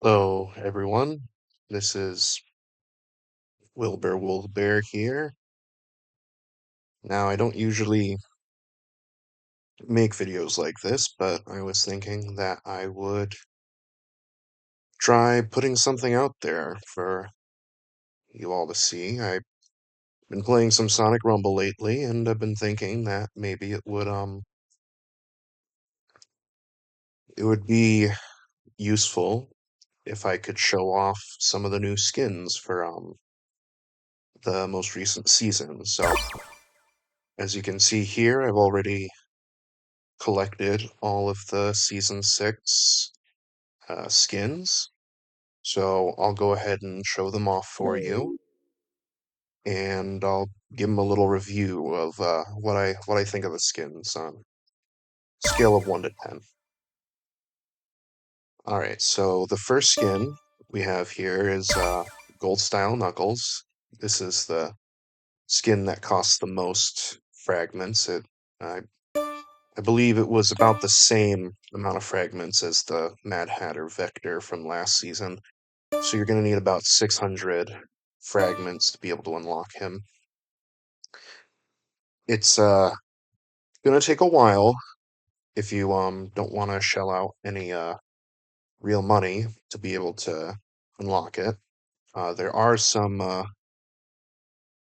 Hello, everyone. This is Wilbur Wolbear here. Now, I don't usually make videos like this, but I was thinking that I would try putting something out there for you all to see. I've been playing some Sonic Rumble lately, and I've been thinking that maybe it would be useful if I could show off some of the new skins for the most recent season. So, as you can see here, I've already collected all of the season 6 skins. So I'll go ahead and show them off for you, and I'll give them a little review of what I think of the skins on scale of 1 to 10. All right, so the first skin we have here is Gold Style Knuckles. This is the skin that costs the most fragments. I I believe it was about the same amount of fragments as the Mad Hatter Vector from last season. So you're going to need about 600 fragments to be able to unlock him. It's going to take a while if you don't want to shell out any real money to be able to unlock it. Uh, there are some uh,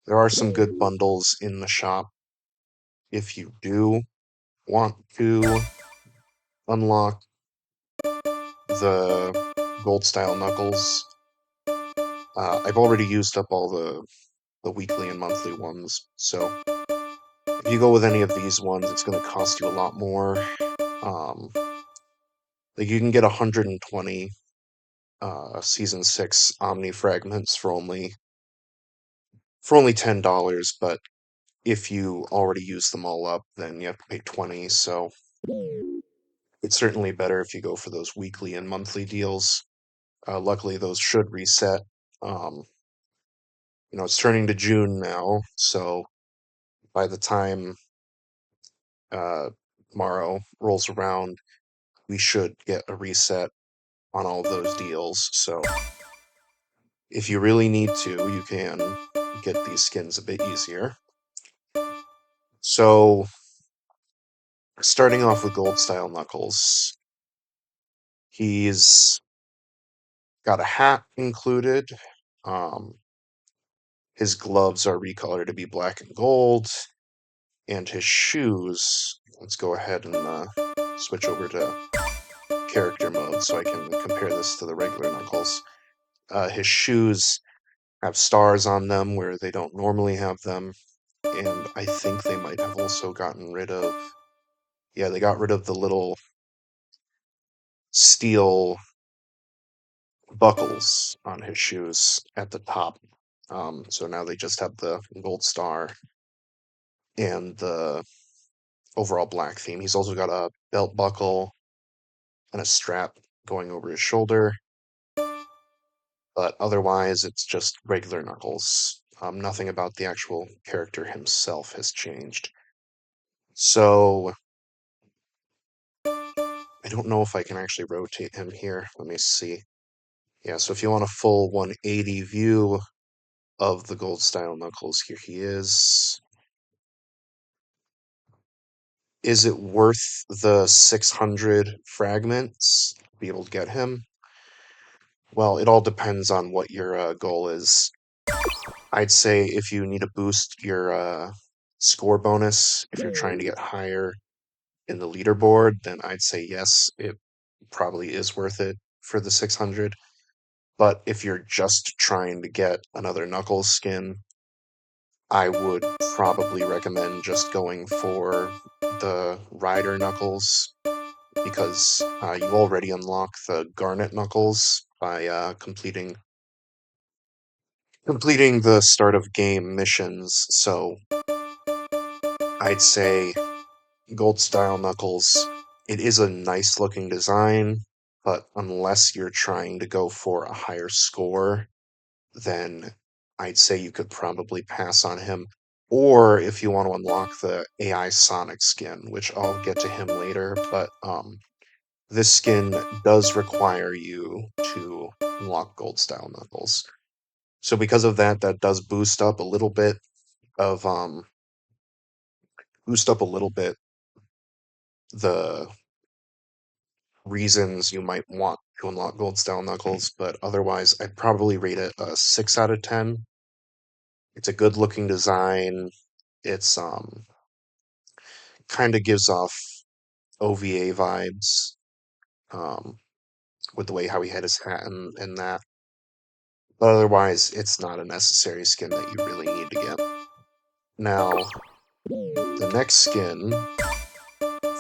there are some good bundles in the shop if you do want to unlock the gold style Knuckles. I've already used up all the weekly and monthly ones, so if you go with any of these ones, it's going to cost you a lot more. Um, like you can get 120 season 6 Omni fragments for only $10, but if you already use them all up, then you have to pay 20. So it's certainly better if you go for those weekly and monthly deals. Luckily, those should reset. Um, it's turning to June now, so by the time uh, tomorrow rolls around, we should get a reset on all of those deals. So if you really need to, you can get these skins a bit easier. So starting off with Gold Style Knuckles, he's got a hat included. Um, his gloves are recolored to be black and gold, and his shoes. Let's go ahead and switch over to character mode so I can compare this to the regular Knuckles. His shoes have stars on them where they don't normally have them, and I think they might have also gotten rid of. Yeah, they got rid of the little steel buckles on his shoes at the top. So now they just have the gold star and the overall black theme. He's also got a belt buckle and a strap going over his shoulder, but otherwise it's just regular Knuckles. Nothing about the actual character himself has changed. So I don't know if I can actually rotate him here. Let me see. Yeah, so if you want a full 180 view of the gold style Knuckles, here he is. Is it worth the 600 fragments to be able to get him? Well, it all depends on what your goal is. I'd say if you need to boost your score bonus, if you're trying to get higher in the leaderboard, then I'd say yes, it probably is worth it for the 600. But if you're just trying to get another Knuckles skin, I would probably recommend just going for the Rider Knuckles because you already unlock the Garnet Knuckles by completing the start of game missions. So I'd say Gold Style Knuckles. It is a nice looking design, but unless you're trying to go for a higher score, then I'd say you could probably pass on him. Or if you want to unlock the AI Sonic skin, which I'll get to him later, but this skin does require you to unlock Gold Style Knuckles. So because of that, that does of boost up a little bit the reasons you might want to unlock Gold Style Knuckles, but otherwise I'd probably rate it a 6 out of 10. It's a good looking design. It's kind of gives off OVA vibes um, with the way how he had his hat and that. But otherwise, it's not a necessary skin that you really need to get. Now, the next skin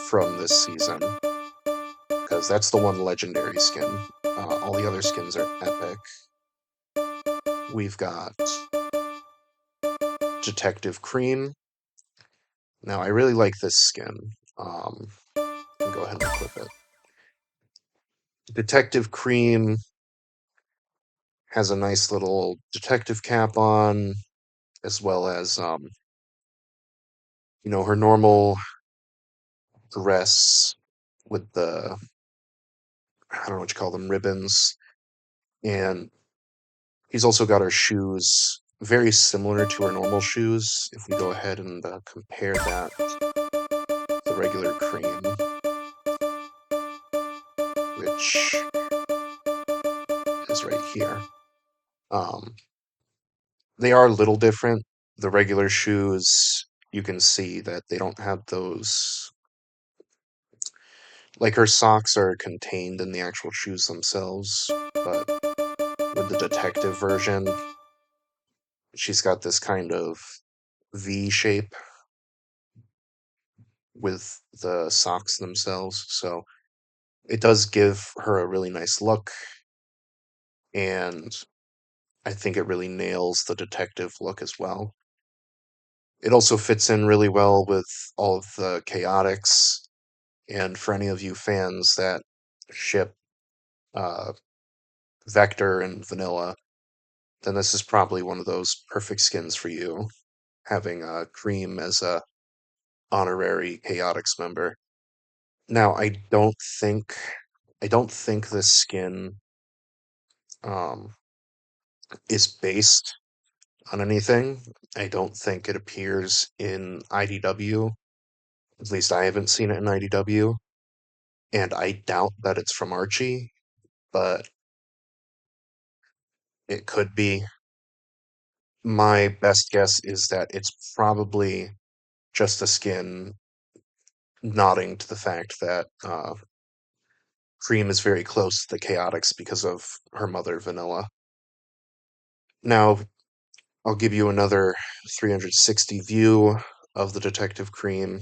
from this season, because that's the one legendary skin. All the other skins are epic. We've got Detective Cream. Now, I really like this skin. I'll go ahead and equip it. Detective Cream has a nice little detective cap on, as well as her normal dress with the, I don't know what you call them, ribbons. And he's also got her shoes very similar to her normal shoes. If we go ahead and compare that to the regular Cream, which is right here. Um, they are a little different. The regular shoes, you can see that they don't have those. Like her socks are contained in the actual shoes themselves, but with the detective version, she's got this kind of V shape with the socks themselves. So it does give her a really nice look, and I think it really nails the detective look as well. It also fits in really well with all of the chaotix, and for any of you fans that ship uh, Vector and Vanilla, then this is probably one of those perfect skins for you, having Cream as a honorary chaotix member. Now, I don't think this skin um, is based on anything. I don't think it appears in IDW. At least I haven't seen it in IDW, and I doubt that it's from Archie, but it could be. My best guess is that it's probably just a skin nodding to the fact that Cream is very close to the Chaotix because of her mother, Vanilla. Now, I'll give you another 360 view of the Detective Cream.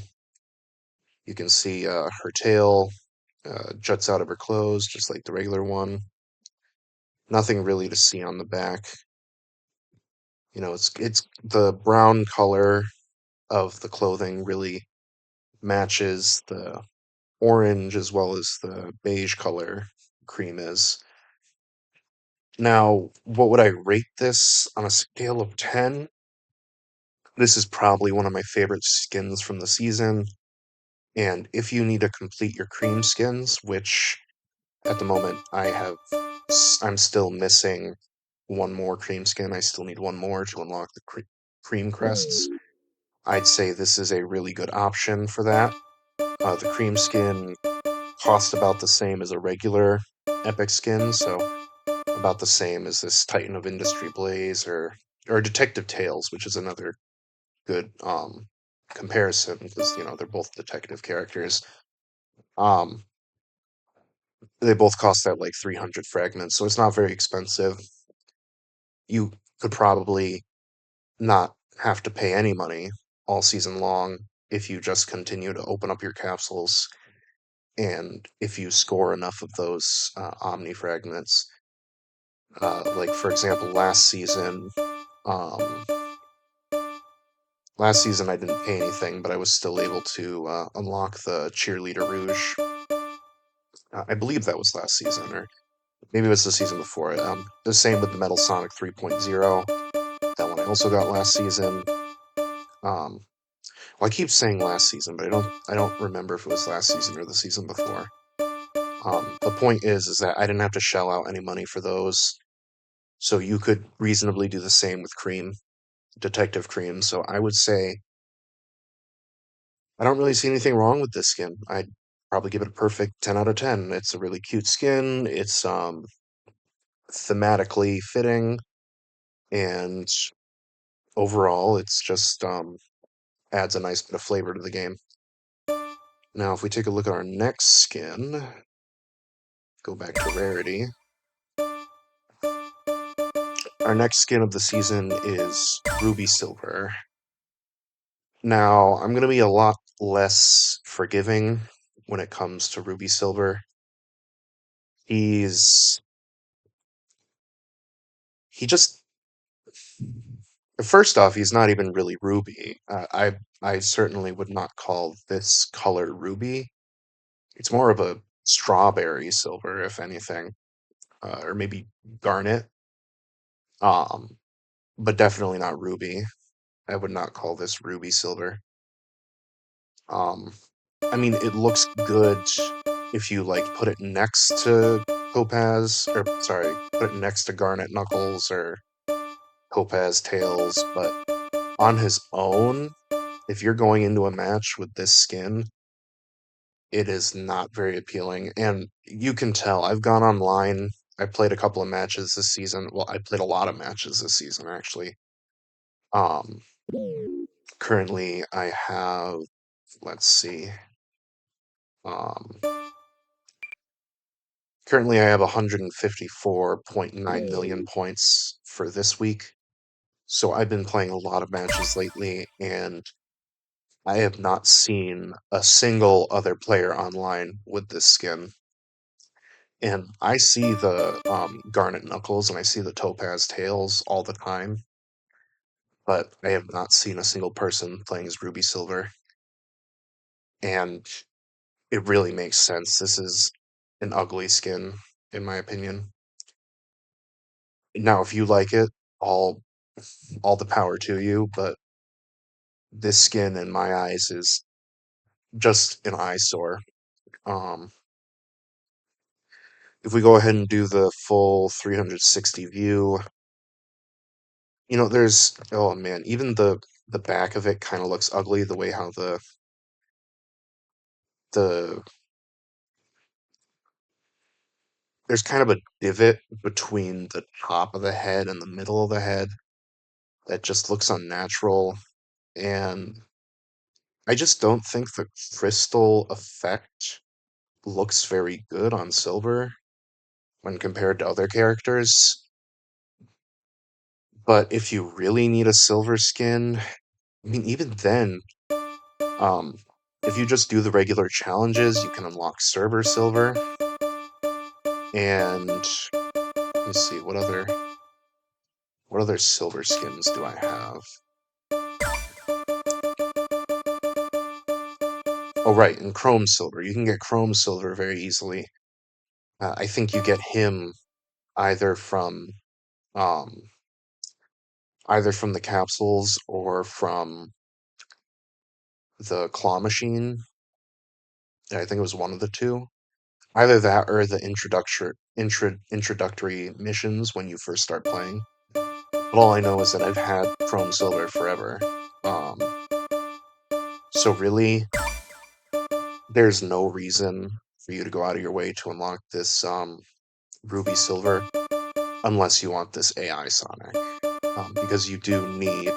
You can see her tail juts out of her clothes, just like the regular one. Nothing really to see on the back. It's the brown color of the clothing really matches the orange as well as the beige color Cream is. Now, what would I rate this on a scale of 10? This is probably one of my favorite skins from the season. And if you need to complete your Cream skins, which at the moment I'm still missing one more Cream skin. I still need one more to unlock the Cream crests. I'd say this is a really good option for that. The Cream skin cost about the same as a regular Epic skin, so about the same as this Titan of Industry Blaze or Detective Tales, which is another good comparison because they're both detective characters. Um, they both cost that like 300 fragments, so it's not very expensive. You could probably not have to pay any money all season long if you just continue to open up your capsules and if you score enough of those Omni fragments. Like for example, um, last season I didn't pay anything, but I was still able to unlock the Cheerleader Rouge. I believe that was last season, or maybe it was the season before. The same with the Metal Sonic 3.0. That one I also got last season. Um, well, I keep saying last season, but I don't remember if it was last season or the season before. The point is that I didn't have to shell out any money for those, so you could reasonably do the same with Cream, Detective Cream. So I would say I don't really see anything wrong with this skin. I'd probably give it a perfect 10 out of 10. It's a really cute skin. It's thematically fitting, and overall, it's just adds a nice bit of flavor to the game. Now, if we take a look at our next skin, go back to rarity. Our next skin of the season is Ruby Silver. Now, I'm going to be a lot less forgiving when it comes to Ruby Silver. He's he just first off, he's not even really ruby. I certainly would not call this color ruby. It's more of a strawberry silver, if anything, or maybe garnet. Um, but definitely not ruby. I would not call this ruby silver. Um, I mean, it looks good if you like put it next to Topaz, or sorry, put it next to Garnet Knuckles or Topaz Tails, but on his own, if you're going into a match with this skin, it is not very appealing. And you can tell, I've gone online, I played a couple of matches this season. Well, I played a lot of matches this season, actually. Um, Currently, I have, let's see, um, currently I have 154.9 million points for this week. So I've been playing a lot of matches lately, and I have not seen a single other player online with this skin. And I see the Garnet Knuckles and I see the Topaz Tails all the time, but I have not seen a single person playing as Ruby Silver. And it really makes sense. This is an ugly skin, in my opinion. Now, if you like it, all all the power to you, but this skin, in my eyes, is just an eyesore. Um, if we go ahead and do the full 360 view, there's oh man, even the back of it kind of looks ugly, the way how the there's kind of a divot between the top of the head and the middle of the head that just looks unnatural, and I just don't think the crystal effect looks very good on Silver when compared to other characters. But if you really need a Silver skin, I mean, even then, um, if you just do the regular challenges, you can unlock Server Silver. And let's see, what other silver skins do I have? Oh, right, and Chrome Silver. You can get Chrome Silver very easily. I think you get him either from um, either from the capsules or from the claw machine. I think it was one of the two. Either that or the introductory missions when you first start playing. But all I know is that I've had Chrome Silver forever. Um, so really, there's no reason for you to go out of your way to unlock this Ruby Silver unless you want this AI Sonic, because you do need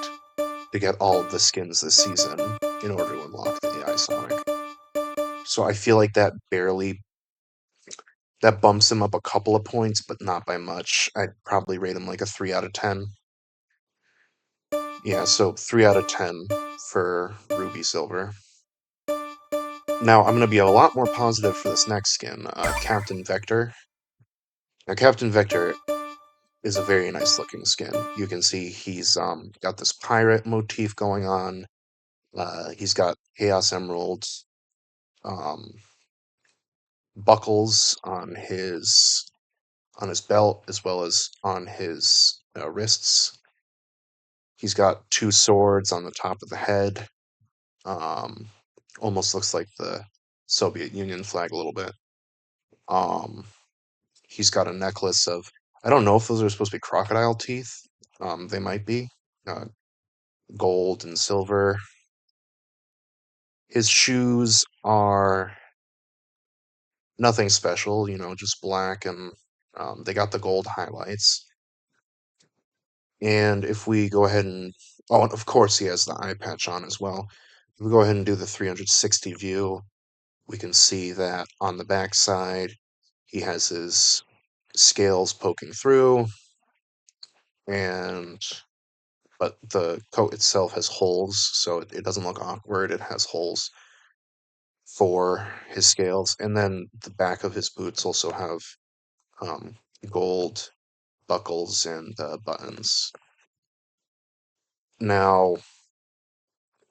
to get all of the skins this season in order to unlock the AI Sonic. So I feel like that bumps him up a couple of points, but not by much. I'd probably rate him like a 3 out of 10. Yeah, so 3 out of 10 for Ruby Silver. Now I'm going to be a lot more positive for this next skin, Captain Vector. Now, Captain Vector is a very nice looking skin. You can see he's got this pirate motif going on. He's got Chaos Emeralds um, buckles on his belt as well as on his wrists. He's got two swords on the top of the head. Um, Almost looks like the Soviet Union flag a little bit. Um, he's got a necklace of, I don't know if those are supposed to be crocodile teeth. They might be. Uh, Gold and silver. His shoes are nothing special, just black, and they got the gold highlights. And if we go ahead and, oh, and of course he has the eye patch on as well. If we go ahead and do the 360 view, we can see that on the back side, he has his scales poking through, and but the coat itself has holes, so it doesn't look awkward. It has holes for his scales, and then the back of his boots also have um, gold buckles and buttons. Now,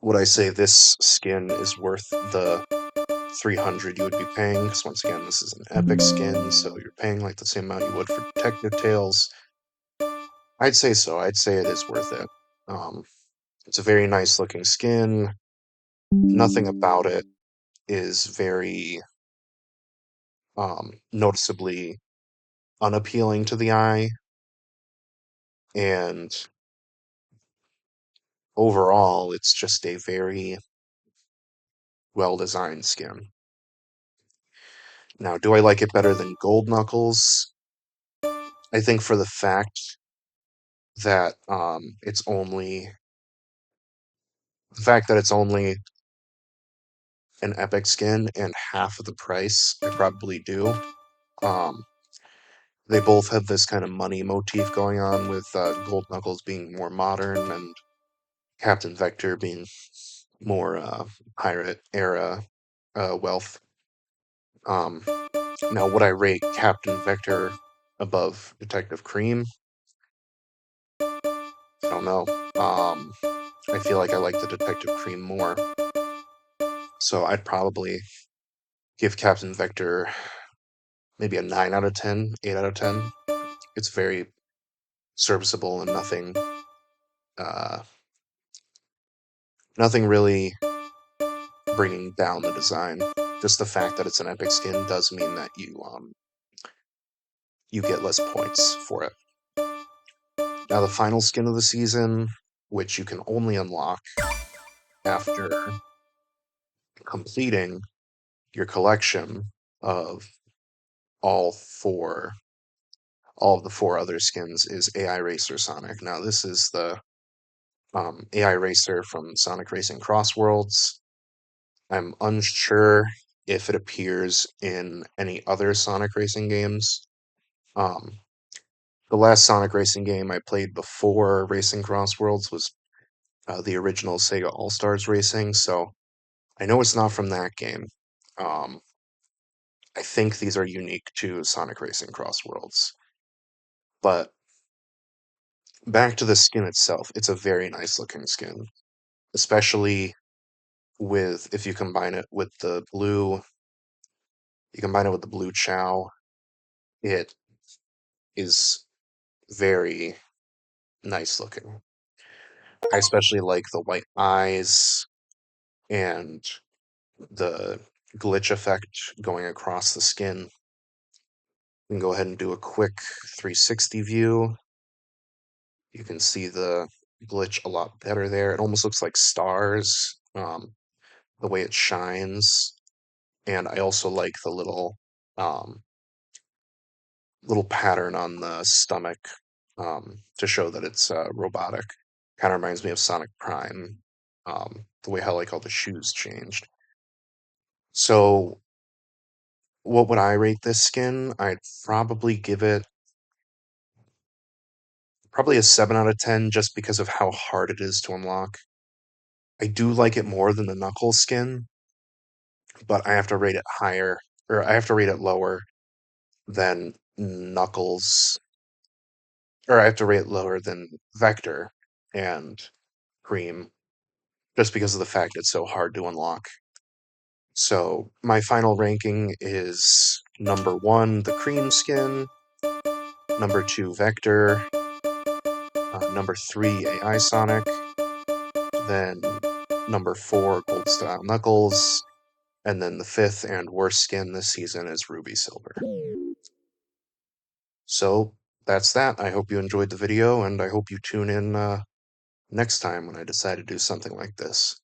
would I say this skin is worth the 300 you would be paying? Because once again, this is an epic skin, so you're paying like the same amount you would for Detective Tales. I'd say so. I'd say it is worth it. Um, it's a very nice looking skin. Nothing about it is very noticeably unappealing to the eye, and overall, it's just a very well designed skin. Now, do I like it better than Gold Knuckles? I think for the fact that it's only an epic skin and half of the price, I probably do. Um, they both have this kind of money motif going on, with Gold Knuckles being more modern and Captain Vector being more pirate era wealth. Um, Now, would I rate Captain Vector above Detective Cream? I don't know. I feel like I like the Detective Cream more, so I'd probably give Captain Vector maybe a 9 out of 10, 8 out of 10. It's very serviceable and uh, nothing really bringing down the design. Just the fact that it's an epic skin does mean that you get less points for it. Now, the final skin of the season, which you can only unlock after completing your collection of all four all of the four other skins, is AI Racer Sonic. Now, this is the AI Racer from Sonic Racing Cross Worlds. I'm unsure if it appears in any other Sonic Racing games. Um, the last Sonic Racing game I played before Racing Cross Worlds was the original Sega All Stars Racing, so I know it's not from that game. Um, I think these are unique to Sonic Racing Cross Worlds. But back to the skin itself, it's a very nice looking skin, especially with if you combine it with the blue Chow, it is very nice looking. I especially like the white eyes and the glitch effect going across the skin. We can go ahead and do a quick 360 view. You can see the glitch a lot better there. It almost looks like stars, the way it shines. And I also like the um, little pattern on the stomach, to show that it's robotic. Kind of reminds me of Sonic Prime, the way how like all the shoes changed. So, what would I rate this skin? I'd probably give it probably a 7 out of 10, just because of how hard it is to unlock. I do like it more than the Knuckles skin, but I have to rate it higher, or I have to rate it lower than Knuckles, or I have to rate it lower than Vector and Cream, just because of the fact it's so hard to unlock. So my final ranking is number one, the Cream skin, number two, Vector, number three, AI Sonic, then number four, Gold Style Knuckles, And then the fifth and worst skin this season is Ruby Silver. So that's that. I hope you enjoyed the video, and I hope you tune in next time when I decide to do something like this.